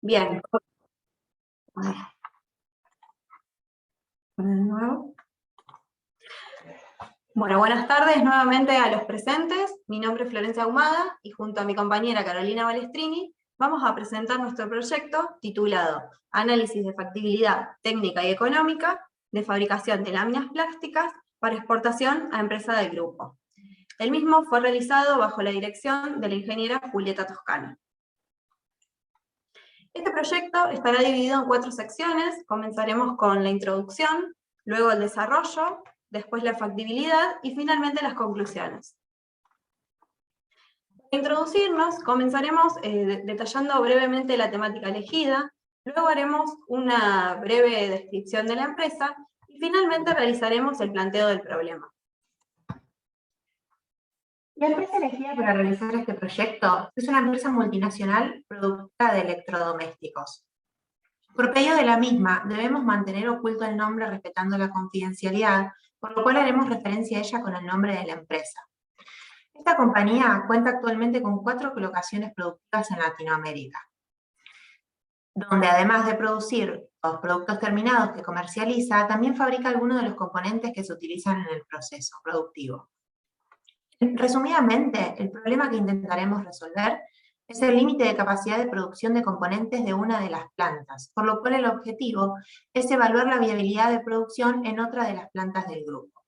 Bien. De nuevo. Bueno, buenas tardes nuevamente a los presentes. Mi nombre es Florencia Ahumada y junto a mi compañera Carolina Balestrini vamos a presentar nuestro proyecto titulado Análisis de factibilidad técnica y económica de fabricación de láminas plásticas para exportación a empresa del grupo. El mismo fue realizado bajo la dirección de la ingeniera Julieta Toscano. Este proyecto estará dividido en 4 secciones. Comenzaremos con la introducción, luego el desarrollo, después la factibilidad y finalmente las conclusiones. Para introducirnos, comenzaremos detallando brevemente la temática elegida, luego haremos una breve descripción de la empresa y finalmente realizaremos el planteo del problema. La empresa elegida para realizar este proyecto es una empresa multinacional productora de electrodomésticos. Por pedido de la misma, debemos mantener oculto el nombre respetando la confidencialidad, por lo cual haremos referencia a ella con el nombre de la empresa. Esta compañía cuenta actualmente con 4 colocaciones productivas en Latinoamérica, donde además de producir los productos terminados que comercializa, también fabrica algunos de los componentes que se utilizan en el proceso productivo. Resumidamente, el problema que intentaremos resolver es el límite de capacidad de producción de componentes de una de las plantas, por lo cual el objetivo es evaluar la viabilidad de producción en otra de las plantas del grupo.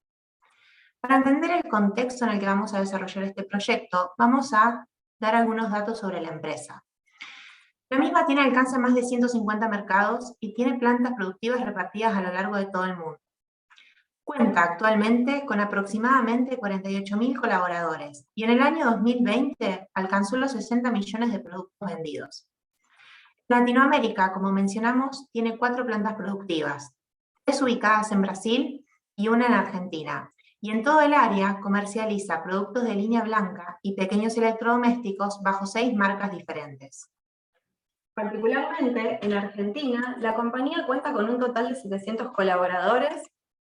Para entender el contexto en el que vamos a desarrollar este proyecto, vamos a dar algunos datos sobre la empresa. La misma tiene alcance a más de 150 mercados y tiene plantas productivas repartidas a lo largo de todo el mundo. Cuenta actualmente con aproximadamente 48.000 colaboradores y en el año 2020 alcanzó los 60 millones de productos vendidos. Latinoamérica, como mencionamos, tiene 4 plantas productivas, 3 ubicadas en Brasil y una en Argentina, y en todo el área comercializa productos de línea blanca y pequeños electrodomésticos bajo 6 marcas diferentes. Particularmente en Argentina, la compañía cuenta con un total de 700 colaboradores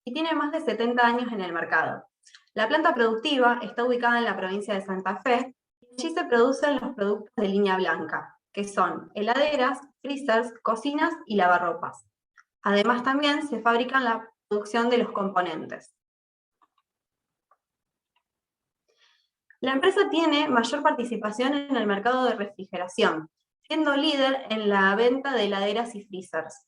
y tiene más de 70 años en el mercado. La planta productiva está ubicada en la provincia de Santa Fe y allí se producen los productos de línea blanca, que son heladeras, freezers, cocinas y lavarropas. Además también se fabrican la producción de los componentes. La empresa tiene mayor participación en el mercado de refrigeración, siendo líder en la venta de heladeras y freezers.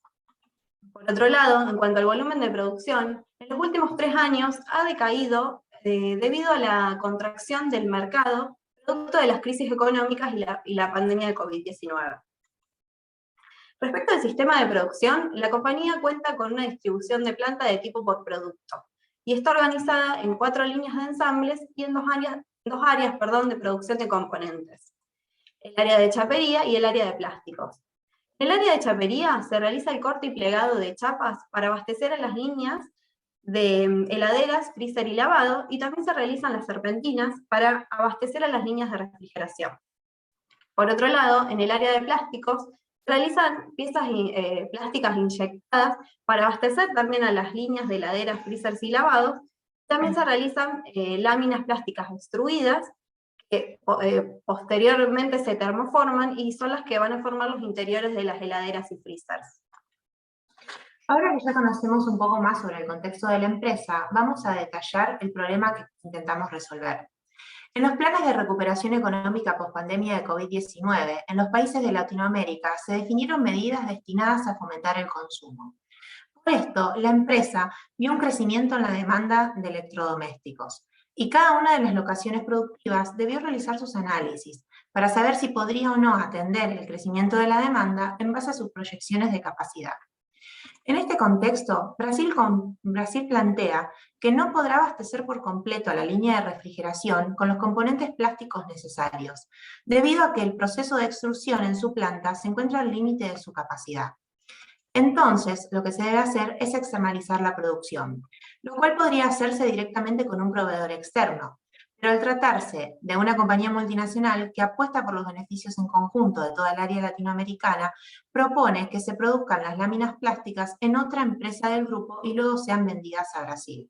Por otro lado, en cuanto al volumen de producción, en los últimos 3 años ha decaído debido a la contracción del mercado, producto de las crisis económicas y la pandemia de COVID-19. Respecto al sistema de producción, la compañía cuenta con una distribución de planta de tipo por producto, y está organizada en 4 líneas de ensambles y en dos áreas de producción de componentes: el área de chapería y el área de plásticos. En el área de chapería se realiza el corte y plegado de chapas para abastecer a las líneas de heladeras, freezer y lavado, y también se realizan las serpentinas para abastecer a las líneas de refrigeración. Por otro lado, en el área de plásticos, se realizan piezas plásticas inyectadas para abastecer también a las líneas de heladeras, freezers y lavados. También se realizan láminas plásticas extruidas, que posteriormente se termoforman y son las que van a formar los interiores de las heladeras y freezers. Ahora que ya conocemos un poco más sobre el contexto de la empresa, vamos a detallar el problema que intentamos resolver. En los planes de recuperación económica post-pandemia de COVID-19, en los países de Latinoamérica se definieron medidas destinadas a fomentar el consumo. Por esto, la empresa vio un crecimiento en la demanda de electrodomésticos, y cada una de las locaciones productivas debió realizar sus análisis para saber si podría o no atender el crecimiento de la demanda en base a sus proyecciones de capacidad. En este contexto, Brasil plantea que no podrá abastecer por completo a la línea de refrigeración con los componentes plásticos necesarios, debido a que el proceso de extrusión en su planta se encuentra al límite de su capacidad. Entonces, lo que se debe hacer es externalizar la producción, lo cual podría hacerse directamente con un proveedor externo, pero al tratarse de una compañía multinacional que apuesta por los beneficios en conjunto de toda el área latinoamericana, propone que se produzcan las láminas plásticas en otra empresa del grupo y luego sean vendidas a Brasil.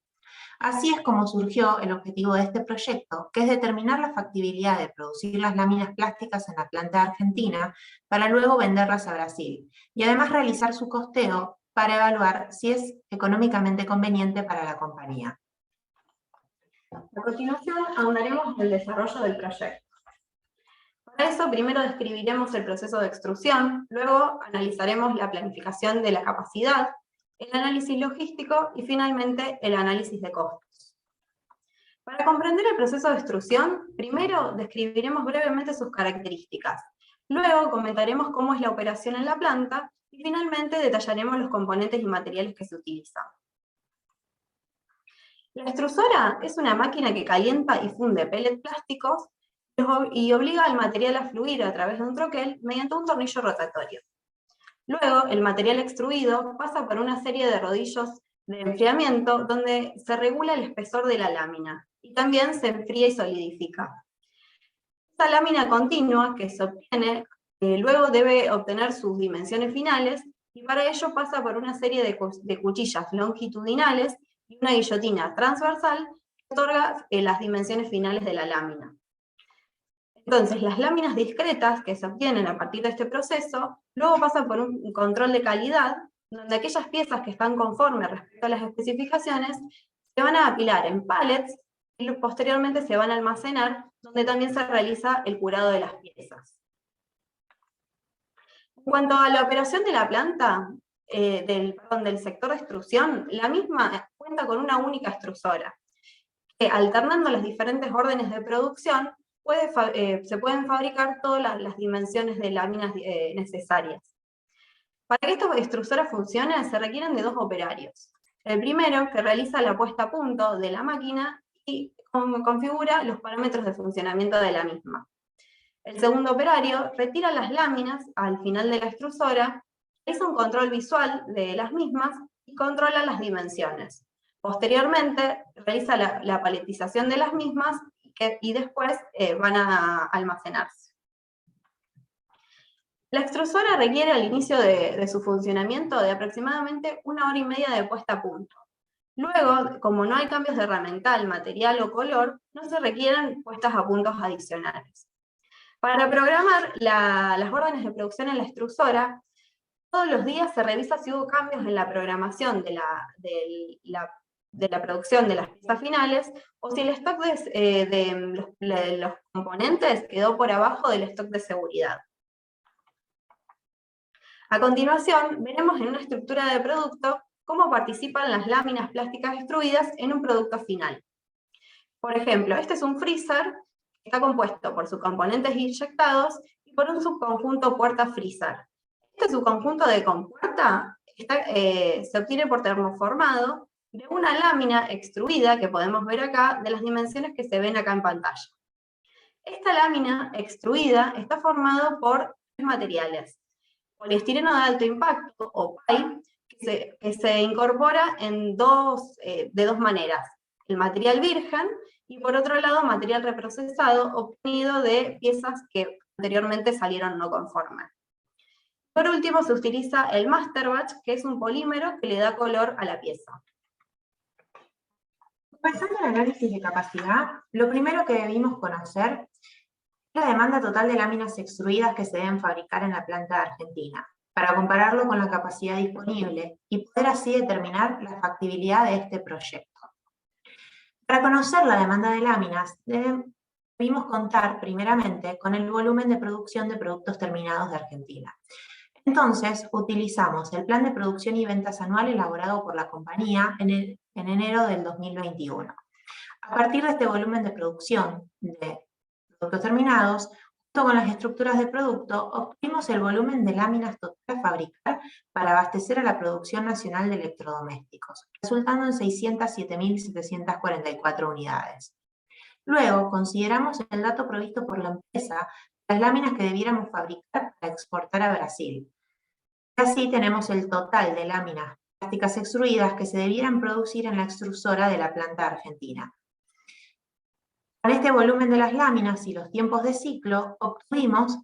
Así es como surgió el objetivo de este proyecto, que es determinar la factibilidad de producir las láminas plásticas en la planta argentina para luego venderlas a Brasil, y además realizar su costeo para evaluar si es económicamente conveniente para la compañía. A continuación, ahondaremos en el desarrollo del proyecto. Para eso, primero describiremos el proceso de extrusión, luego analizaremos la planificación de la capacidad, el análisis logístico y finalmente el análisis de costos. Para comprender el proceso de extrusión, primero describiremos brevemente sus características, luego comentaremos cómo es la operación en la planta y finalmente detallaremos los componentes y materiales que se utilizan. La extrusora es una máquina que calienta y funde pellets plásticos y obliga al material a fluir a través de un troquel mediante un tornillo rotatorio. Luego, el material extruido pasa por una serie de rodillos de enfriamiento donde se regula el espesor de la lámina y también se enfría y solidifica. Esta lámina continua que se obtiene luego debe obtener sus dimensiones finales y para ello pasa por una serie de cuchillas longitudinales y una guillotina transversal que otorga las dimensiones finales de la lámina. Entonces, las láminas discretas que se obtienen a partir de este proceso, luego pasan por un control de calidad, donde aquellas piezas que están conformes respecto a las especificaciones se van a apilar en pallets y posteriormente se van a almacenar, donde también se realiza el curado de las piezas. En cuanto a la operación de la planta, del sector de extrusión, la misma cuenta con una única extrusora, que alternando las diferentes órdenes de producción, se pueden fabricar todas las dimensiones de láminas necesarias. Para que esta extrusora funcione, se requieren de dos operarios. El primero, que realiza la puesta a punto de la máquina y configura los parámetros de funcionamiento de la misma. El segundo operario retira las láminas al final de la extrusora, realiza un control visual de las mismas y controla las dimensiones. Posteriormente, realiza la paletización de las mismas y después van a almacenarse. La extrusora requiere al inicio de su funcionamiento de aproximadamente 1 hora y media de puesta a punto. Luego, como no hay cambios de herramental, material o color, no se requieren puestas a puntos adicionales. Para programar las órdenes de producción en la extrusora, todos los días se revisa si hubo cambios en la programación de la producción de las piezas finales, o si el stock de los componentes quedó por abajo del stock de seguridad. A continuación, veremos en una estructura de producto cómo participan las láminas plásticas extruidas en un producto final. Por ejemplo, este es un freezer que está compuesto por sus componentes inyectados y por un subconjunto puerta-freezer. Este subconjunto de compuerta se obtiene por termoformado de una lámina extruida, que podemos ver acá, de las dimensiones que se ven acá en pantalla. Esta lámina extruida está formada por tres materiales: poliestireno de alto impacto, o PAI, que se incorpora de dos maneras: el material virgen y por otro lado material reprocesado obtenido de piezas que anteriormente salieron no conformes. Por último se utiliza el master batch, que es un polímero que le da color a la pieza. Pasando al análisis de capacidad, lo primero que debimos conocer es la demanda total de láminas extruidas que se deben fabricar en la planta argentina, para compararlo con la capacidad disponible y poder así determinar la factibilidad de este proyecto. Para conocer la demanda de láminas, debimos contar primeramente con el volumen de producción de productos terminados de Argentina. Entonces, utilizamos el plan de producción y ventas anual elaborado por la compañía en enero del 2021. A partir de este volumen de producción de productos terminados, junto con las estructuras de producto, obtuvimos el volumen de láminas total a fabricar para abastecer a la producción nacional de electrodomésticos, resultando en 607.744 unidades. Luego, consideramos el dato provisto por la empresa, las láminas que debiéramos fabricar para exportar a Brasil. Así tenemos el total de láminas plásticas extruidas que se debieran producir en la extrusora de la planta argentina. Con este volumen de las láminas y los tiempos de ciclo, obtuvimos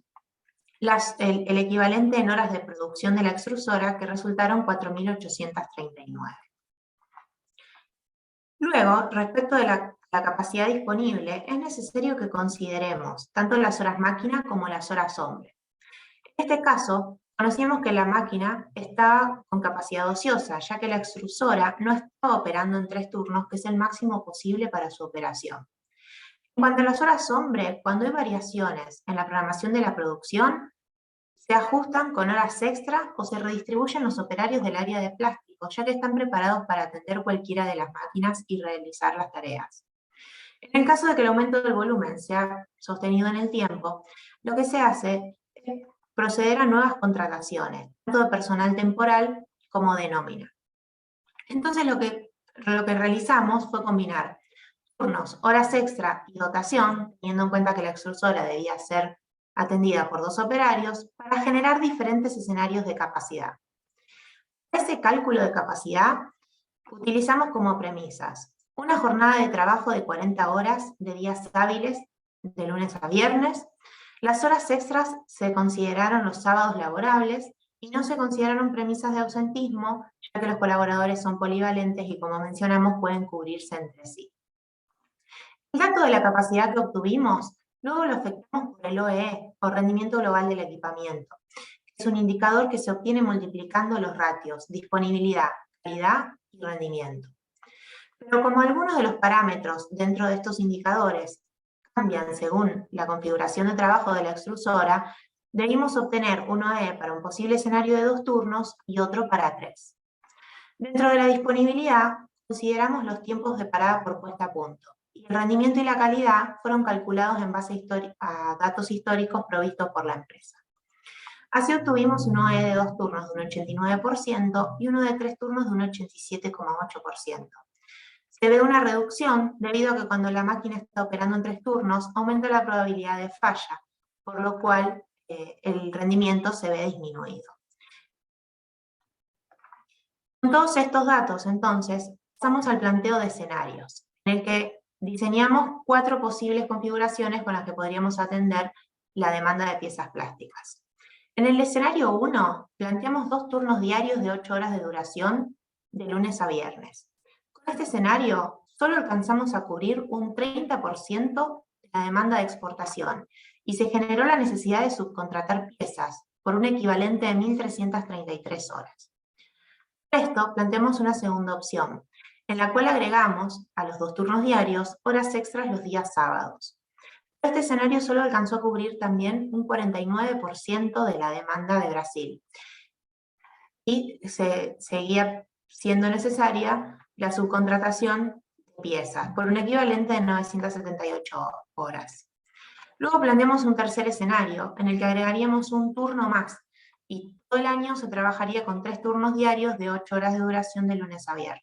el equivalente en horas de producción de la extrusora, que resultaron 4.839. Luego, respecto de la capacidad disponible, es necesario que consideremos tanto las horas máquina como las horas hombre. En este caso, conocíamos que la máquina estaba con capacidad ociosa, ya que la extrusora no estaba operando en 3 turnos, que es el máximo posible para su operación. En cuanto a las horas hombre, cuando hay variaciones en la programación de la producción, se ajustan con horas extras o se redistribuyen los operarios del área de plástico, ya que están preparados para atender cualquiera de las máquinas y realizar las tareas. En el caso de que el aumento del volumen sea sostenido en el tiempo, lo que se hace es proceder a nuevas contrataciones, tanto de personal temporal como de nómina. Entonces lo que realizamos fue combinar turnos, horas extra y dotación, teniendo en cuenta que la extrusora debía ser atendida por 2 operarios, para generar diferentes escenarios de capacidad. Para ese cálculo de capacidad, utilizamos como premisas una jornada de trabajo de 40 horas de días hábiles de lunes a viernes. Las horas extras se consideraron los sábados laborables y no se consideraron premisas de ausentismo, ya que los colaboradores son polivalentes y, como mencionamos, pueden cubrirse entre sí. El dato de la capacidad que obtuvimos, luego lo afectamos por el OEE, o rendimiento global del equipamiento. Es un indicador que se obtiene multiplicando los ratios, disponibilidad, calidad y rendimiento. Pero como algunos de los parámetros dentro de estos indicadores cambian según la configuración de trabajo de la extrusora, debimos obtener un OEE para un posible escenario de 2 turnos y otro para 3. Dentro de la disponibilidad, consideramos los tiempos de parada por puesta a punto, y el rendimiento y la calidad fueron calculados en base a datos históricos provistos por la empresa. Así obtuvimos un OEE de 2 turnos de un 89% y uno de 3 turnos de un 87,8%. Se ve una reducción debido a que cuando la máquina está operando en 3 turnos, aumenta la probabilidad de falla, por lo cual el rendimiento se ve disminuido. Con todos estos datos, entonces, pasamos al planteo de escenarios, en el que diseñamos 4 posibles configuraciones con las que podríamos atender la demanda de piezas plásticas. En el escenario 1, planteamos 2 turnos diarios de 8 horas de duración de lunes a viernes. Con este escenario, solo alcanzamos a cubrir un 30% de la demanda de exportación y se generó la necesidad de subcontratar piezas por un equivalente de 1.333 horas. Para esto, planteamos una segunda opción, en la cual agregamos a los 2 turnos diarios horas extras los días sábados. Este escenario solo alcanzó a cubrir también un 49% de la demanda de Brasil y seguía siendo necesaria la subcontratación de piezas por un equivalente de 978 horas. Luego planteamos un tercer escenario en el que agregaríamos un turno más y todo el año se trabajaría con 3 turnos diarios de 8 horas de duración de lunes a viernes.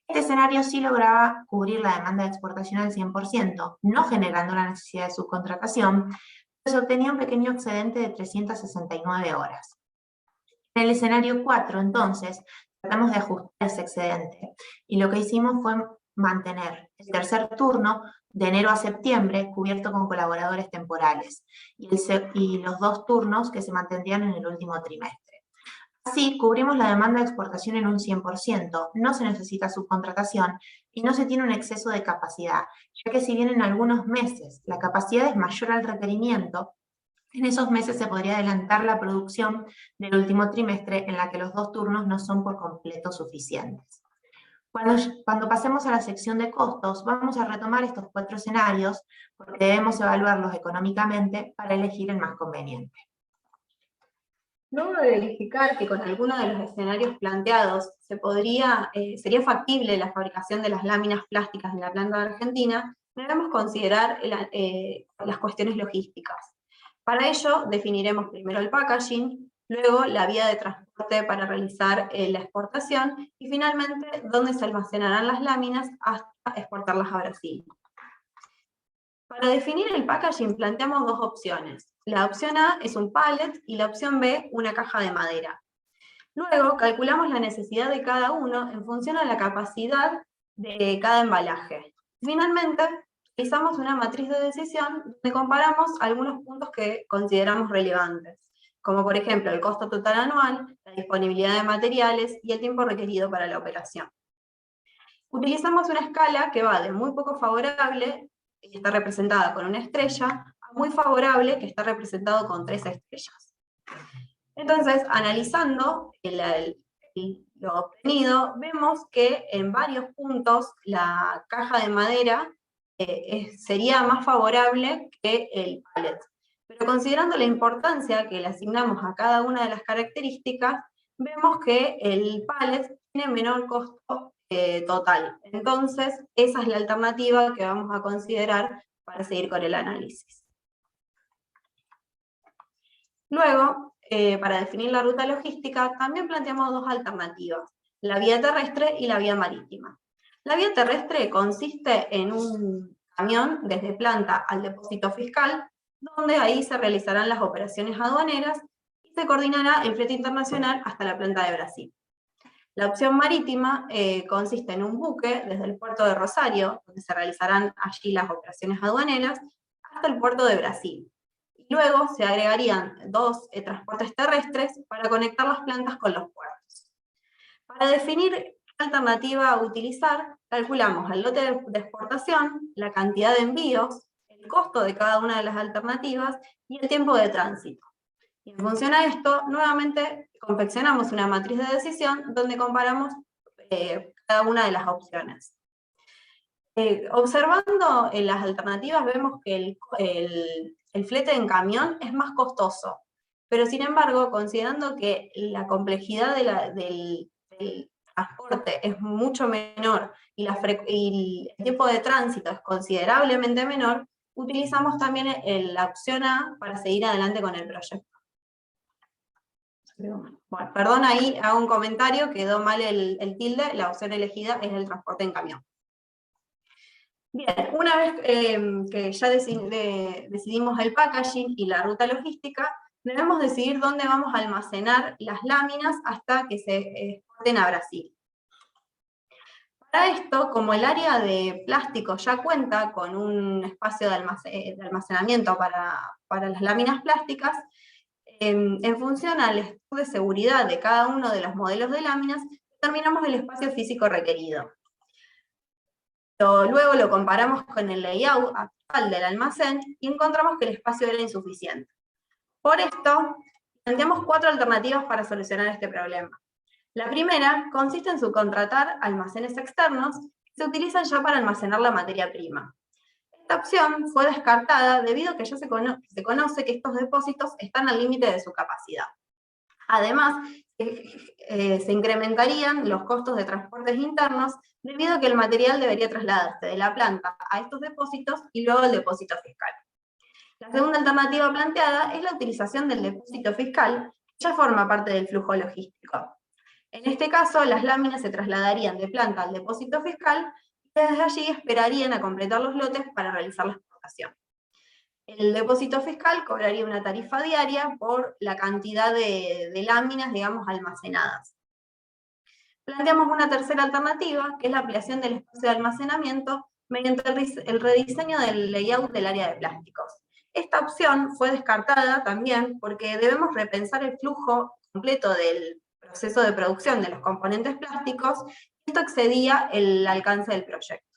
Este escenario sí lograba cubrir la demanda de exportación al 100%, no generando la necesidad de subcontratación, pero se obtenía un pequeño excedente de 369 horas. En el escenario 4, entonces, tratamos de ajustar ese excedente y lo que hicimos fue mantener el tercer turno de enero a septiembre cubierto con colaboradores temporales y los 2 turnos que se mantendrían en el último trimestre. Así, cubrimos la demanda de exportación en un 100%, no se necesita subcontratación y no se tiene un exceso de capacidad, ya que si bien en algunos meses la capacidad es mayor al requerimiento, en esos meses se podría adelantar la producción del último trimestre en la que los 2 turnos no son por completo suficientes. Cuando pasemos a la sección de costos, vamos a retomar estos 4 escenarios porque debemos evaluarlos económicamente para elegir el más conveniente. Luego de verificar que con alguno de los escenarios planteados sería factible la fabricación de las láminas plásticas en la planta de Argentina, debemos considerar las cuestiones logísticas. Para ello, definiremos primero el packaging, luego la vía de transporte para realizar la exportación y finalmente dónde se almacenarán las láminas hasta exportarlas a Brasil. Para definir el packaging planteamos 2 opciones. La opción A es un pallet y la opción B una caja de madera. Luego calculamos la necesidad de cada uno en función a la capacidad de cada embalaje. Finalmente, realizamos una matriz de decisión donde comparamos algunos puntos que consideramos relevantes, como por ejemplo el costo total anual, la disponibilidad de materiales y el tiempo requerido para la operación. Utilizamos una escala que va de muy poco favorable, que está representada con una estrella, a muy favorable, que está representado con 3 estrellas. Entonces, analizando lo obtenido, vemos que en varios puntos la caja de madera sería más favorable que el pallet. Pero considerando la importancia que le asignamos a cada una de las características, vemos que el pallet tiene menor costo total. Entonces, esa es la alternativa que vamos a considerar para seguir con el análisis. Luego, para definir la ruta logística, también planteamos 2 alternativas, la vía terrestre y la vía marítima. La vía terrestre consiste en un camión desde planta al depósito fiscal, donde ahí se realizarán las operaciones aduaneras y se coordinará el flete internacional hasta la planta de Brasil. La opción marítima consiste en un buque desde el puerto de Rosario, donde se realizarán allí las operaciones aduaneras, hasta el puerto de Brasil. Luego se agregarían 2 transportes terrestres para conectar las plantas con los puertos. Para definir qué alternativa a utilizar, calculamos el lote de exportación, la cantidad de envíos, el costo de cada una de las alternativas y el tiempo de tránsito. Y en función a esto, nuevamente confeccionamos una matriz de decisión donde comparamos cada una de las opciones. Observando las alternativas vemos que el flete en camión es más costoso, pero sin embargo, considerando que la complejidad del transporte es mucho menor y el tiempo de tránsito es considerablemente menor, utilizamos también la opción A para seguir adelante con el proyecto. Bueno, perdón, ahí hago un comentario, quedó mal el tilde, la opción elegida es el transporte en camión. Bien, una vez que ya decidimos el packaging y la ruta logística, debemos decidir dónde vamos a almacenar las láminas hasta que se exporten a Brasil. Para esto, como el área de plástico ya cuenta con un espacio de almacenamiento para las láminas plásticas, en función al estudio de seguridad de cada uno de los modelos de láminas, determinamos el espacio físico requerido. Luego lo comparamos con el layout actual del almacén y encontramos que el espacio era insuficiente. Por esto, planteamos 4 alternativas para solucionar este problema. La primera consiste en subcontratar almacenes externos que se utilizan ya para almacenar la materia prima. Esta opción fue descartada debido a que ya se conoce que estos depósitos están al límite de su capacidad. Además, se incrementarían los costos de transportes internos debido a que el material debería trasladarse de la planta a estos depósitos y luego al depósito fiscal. La segunda alternativa planteada es la utilización del depósito fiscal, que ya forma parte del flujo logístico. En este caso, las láminas se trasladarían de planta al depósito fiscal y desde allí esperarían a completar los lotes para realizar la exportación. El depósito fiscal cobraría una tarifa diaria por la cantidad de láminas, digamos, almacenadas. Planteamos una tercera alternativa, que es la ampliación del espacio de almacenamiento mediante el rediseño del layout del área de plásticos. Esta opción fue descartada también porque debemos repensar el flujo completo del proceso de producción de los componentes plásticos, y esto excedía el alcance del proyecto.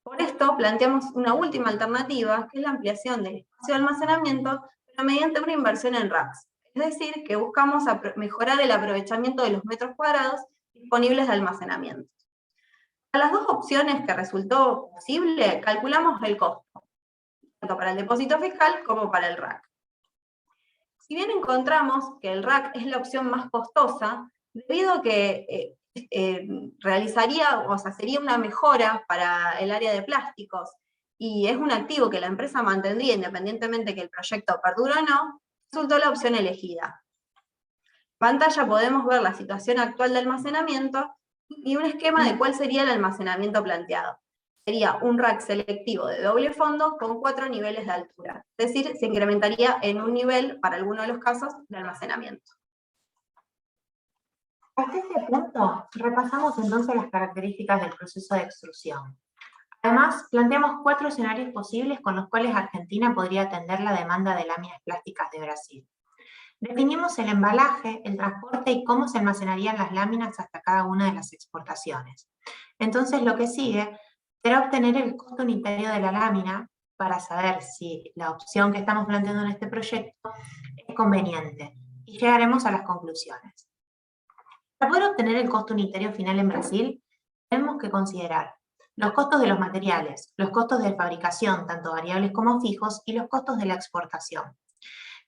Por esto planteamos una última alternativa, que es la ampliación del espacio de almacenamiento, pero mediante una inversión en racks. Es decir, que buscamos mejorar el aprovechamiento de los metros cuadrados disponibles de almacenamiento. Para las 2 opciones que resultó posible, calculamos el costo, tanto para el depósito fiscal como para el rack. Si bien encontramos que el rack es la opción más costosa, debido a que sería una mejora para el área de plásticos, y es un activo que la empresa mantendría independientemente que el proyecto perdure o no, resultó la opción elegida. En pantalla podemos ver la situación actual de almacenamiento y un esquema de cuál sería el almacenamiento planteado. Sería un rack selectivo de doble fondo con 4 niveles de altura, es decir, se incrementaría en un nivel, para algunos de los casos, de almacenamiento. Hasta este punto, repasamos entonces las características del proceso de extrusión. Además, planteamos 4 escenarios posibles con los cuales Argentina podría atender la demanda de láminas plásticas de Brasil. Definimos el embalaje, el transporte y cómo se almacenarían las láminas hasta cada una de las exportaciones. Entonces lo que sigue será obtener el costo unitario de la lámina para saber si la opción que estamos planteando en este proyecto es conveniente, y llegaremos a las conclusiones. Para poder obtener el costo unitario final en Brasil, tenemos que considerar los costos de los materiales, los costos de fabricación, tanto variables como fijos, y los costos de la exportación.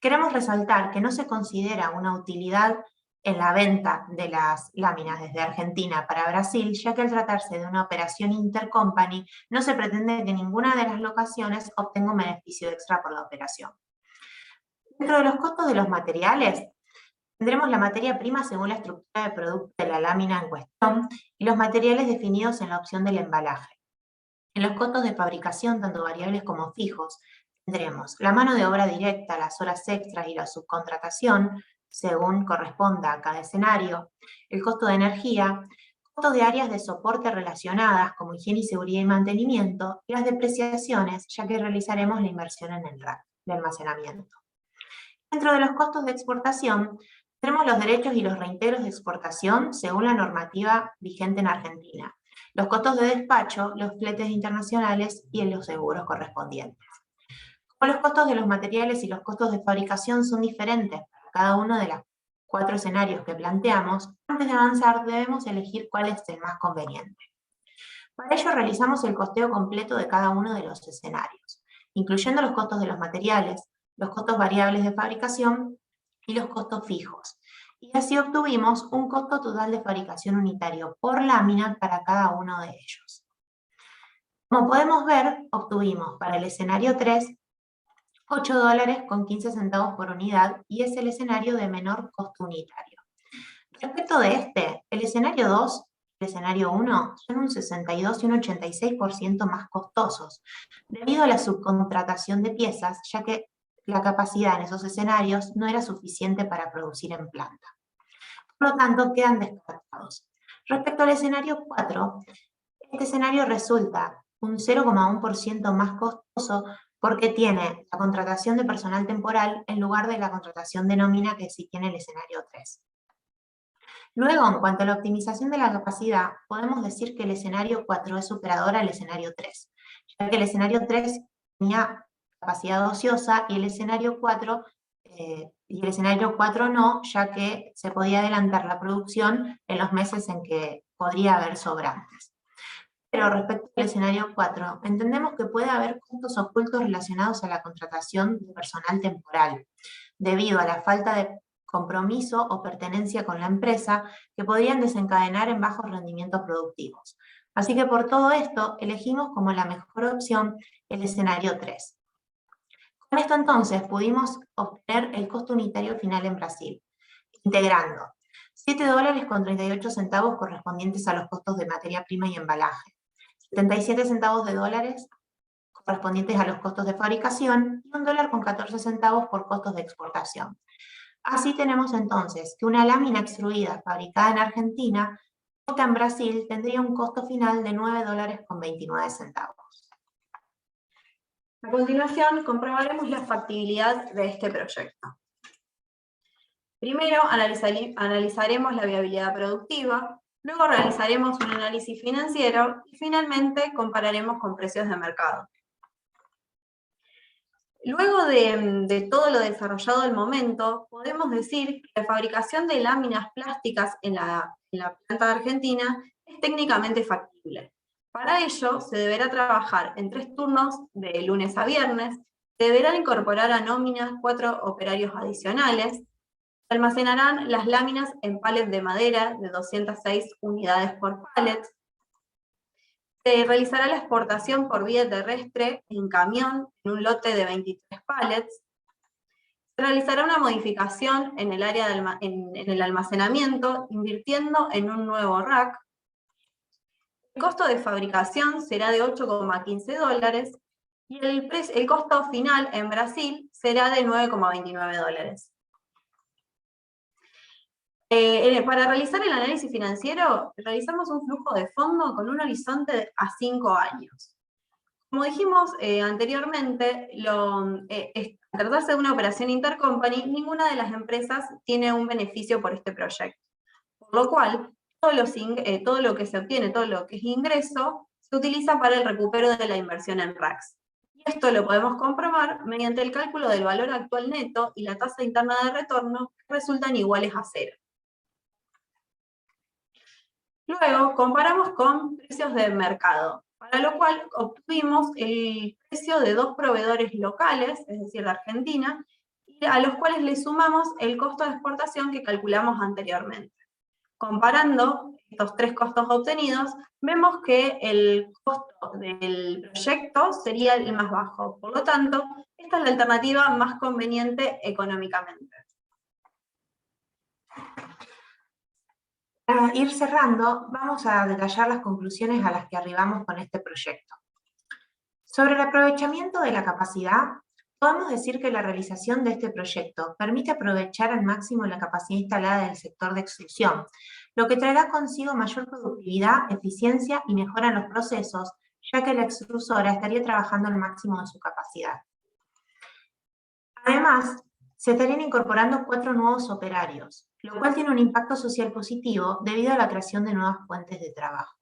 Queremos resaltar que no se considera una utilidad en la venta de las láminas desde Argentina para Brasil, ya que al tratarse de una operación intercompany, no se pretende que ninguna de las locaciones obtenga un beneficio extra por la operación. Dentro de los costos de los materiales, tendremos la materia prima según la estructura de producto de la lámina en cuestión y los materiales definidos en la opción del embalaje. En los costos de fabricación, tanto variables como fijos, tendremos la mano de obra directa, las horas extras y la subcontratación, según corresponda a cada escenario, el costo de energía, costos de áreas de soporte relacionadas como higiene y seguridad y mantenimiento, y las depreciaciones, ya que realizaremos la inversión en el rack de almacenamiento. Dentro de los costos de exportación, tenemos los derechos y los reintegros de exportación según la normativa vigente en Argentina, los costos de despacho, los fletes internacionales y los seguros correspondientes. Como los costos de los materiales y los costos de fabricación son diferentes para cada uno de los 4 escenarios que planteamos, antes de avanzar debemos elegir cuál es el más conveniente. Para ello realizamos el costeo completo de cada uno de los escenarios, incluyendo los costos de los materiales, los costos variables de fabricación y los costos fijos. Y así obtuvimos un costo total de fabricación unitario por lámina para cada uno de ellos. Como podemos ver, obtuvimos para el escenario 3 $8.15 por unidad y es el escenario de menor costo unitario. Respecto de este, el escenario 2 y el escenario 1 son un 62 y un 86% más costosos, debido a la subcontratación de piezas, ya que la capacidad en esos escenarios no era suficiente para producir en planta. Por lo tanto, quedan descartados. Respecto al escenario 4, este escenario resulta un 0,1% más costoso porque tiene la contratación de personal temporal en lugar de la contratación de nómina que sí tiene el escenario 3. Luego, en cuanto a la optimización de la capacidad, podemos decir que el escenario 4 es superador al escenario 3, ya que el escenario 3 tenía capacidad ociosa y el escenario 4 no, ya que se podía adelantar la producción en los meses en que podría haber sobrantes. Pero respecto al escenario 4, entendemos que puede haber costos ocultos relacionados a la contratación de personal temporal, debido a la falta de compromiso o pertenencia con la empresa que podrían desencadenar en bajos rendimientos productivos. Así que por todo esto, elegimos como la mejor opción el escenario 3. Con esto entonces pudimos obtener el costo unitario final en Brasil, integrando $7.38 correspondientes a los costos de materia prima y embalaje, 77 centavos de dólares correspondientes a los costos de fabricación y $1.14 por costos de exportación. Así tenemos entonces que una lámina extruida fabricada en Argentina, hecha en Brasil, tendría un costo final de $9.29. A continuación, comprobaremos la factibilidad de este proyecto. Primero, analizaremos la viabilidad productiva, luego realizaremos un análisis financiero y finalmente compararemos con precios de mercado. Luego de todo lo desarrollado al momento, podemos decir que la fabricación de láminas plásticas en la planta de Argentina es técnicamente factible. Para ello, se deberá trabajar en 3 turnos de lunes a viernes, se deberán incorporar a nómina 4 operarios adicionales, se almacenarán las láminas en pallets de madera de 206 unidades por pallet, se realizará la exportación por vía terrestre en camión en un lote de 23 pallets, se realizará una modificación en el área en el almacenamiento, invirtiendo en un nuevo rack. El costo de fabricación será de $8.15 y el costo final en Brasil será de $9.29. Para realizar el análisis financiero, realizamos un flujo de fondo con un horizonte a 5 años. Como dijimos anteriormente, al tratarse de una operación intercompany, ninguna de las empresas tiene un beneficio por este proyecto. Por lo cual, todo lo que se obtiene, todo lo que es ingreso, se utiliza para el recupero de la inversión en RACs. Y esto lo podemos comprobar mediante el cálculo del valor actual neto y la tasa interna de retorno, que resultan iguales a 0. Luego, comparamos con precios de mercado, para lo cual obtuvimos el precio de 2 proveedores locales, es decir, de Argentina, y a los cuales le sumamos el costo de exportación que calculamos anteriormente. Comparando estos 3 costos obtenidos, vemos que el costo del proyecto sería el más bajo. Por lo tanto, esta es la alternativa más conveniente económicamente. Para ir cerrando, vamos a detallar las conclusiones a las que arribamos con este proyecto. Sobre el aprovechamiento de la capacidad, podemos decir que la realización de este proyecto permite aprovechar al máximo la capacidad instalada del sector de extrusión, lo que traerá consigo mayor productividad, eficiencia y mejora en los procesos, ya que la extrusora estaría trabajando al máximo de su capacidad. Además, se estarían incorporando 4 nuevos operarios, lo cual tiene un impacto social positivo debido a la creación de nuevas fuentes de trabajo.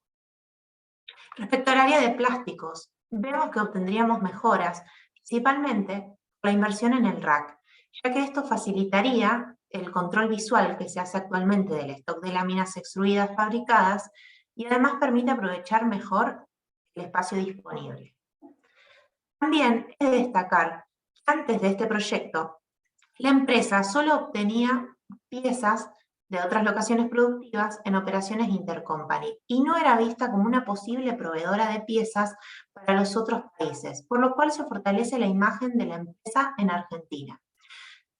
Respecto al área de plásticos, vemos que obtendríamos mejoras, principalmente por la inversión en el RAC, ya que esto facilitaría el control visual que se hace actualmente del stock de láminas extruidas fabricadas y además permite aprovechar mejor el espacio disponible. También es de destacar que antes de este proyecto, la empresa solo obtenía piezas de otras locaciones productivas en operaciones intercompany y no era vista como una posible proveedora de piezas para los otros países, por lo cual se fortalece la imagen de la empresa en Argentina.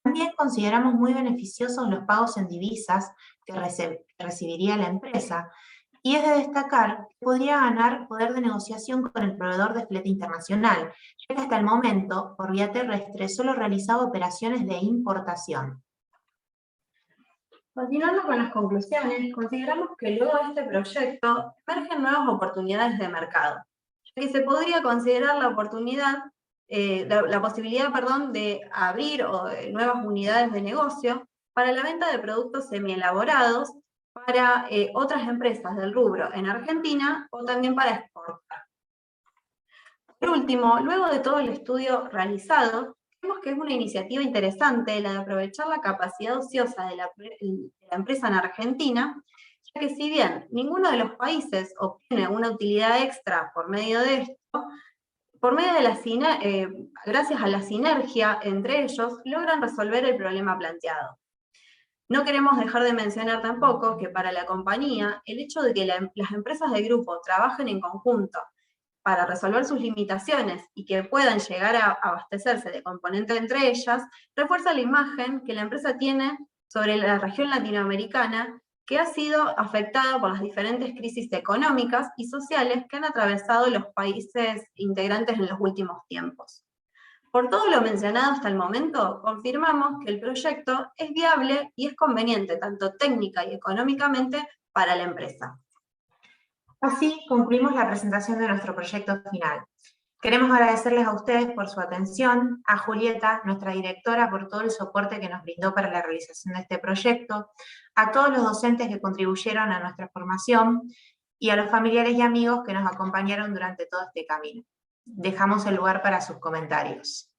También consideramos muy beneficiosos los pagos en divisas que recibiría la empresa, y es de destacar que podría ganar poder de negociación con el proveedor de flete internacional, ya que hasta el momento, por vía terrestre, solo realizaba operaciones de importación. Continuando con las conclusiones, consideramos que luego de este proyecto emergen nuevas oportunidades de mercado, ya que se podría considerar la oportunidad, la posibilidad, de abrir nuevas unidades de negocio para la venta de productos semielaborados para otras empresas del rubro en Argentina o también para exportar. Por último, luego de todo el estudio realizado, vemos que es una iniciativa interesante la de aprovechar la capacidad ociosa de la empresa en Argentina, ya que si bien ninguno de los países obtiene una utilidad extra por medio de esto, gracias a la sinergia entre ellos, logran resolver el problema planteado. No queremos dejar de mencionar tampoco que para la compañía, el hecho de que las empresas del grupo trabajen en conjunto para resolver sus limitaciones y que puedan llegar a abastecerse de componentes entre ellas, refuerza la imagen que la empresa tiene sobre la región latinoamericana, que ha sido afectada por las diferentes crisis económicas y sociales que han atravesado los países integrantes en los últimos tiempos. Por todo lo mencionado hasta el momento, confirmamos que el proyecto es viable y es conveniente tanto técnica y económicamente para la empresa. Así concluimos la presentación de nuestro proyecto final. Queremos agradecerles a ustedes por su atención, a Julieta, nuestra directora, por todo el soporte que nos brindó para la realización de este proyecto, a todos los docentes que contribuyeron a nuestra formación y a los familiares y amigos que nos acompañaron durante todo este camino. Dejamos el lugar para sus comentarios.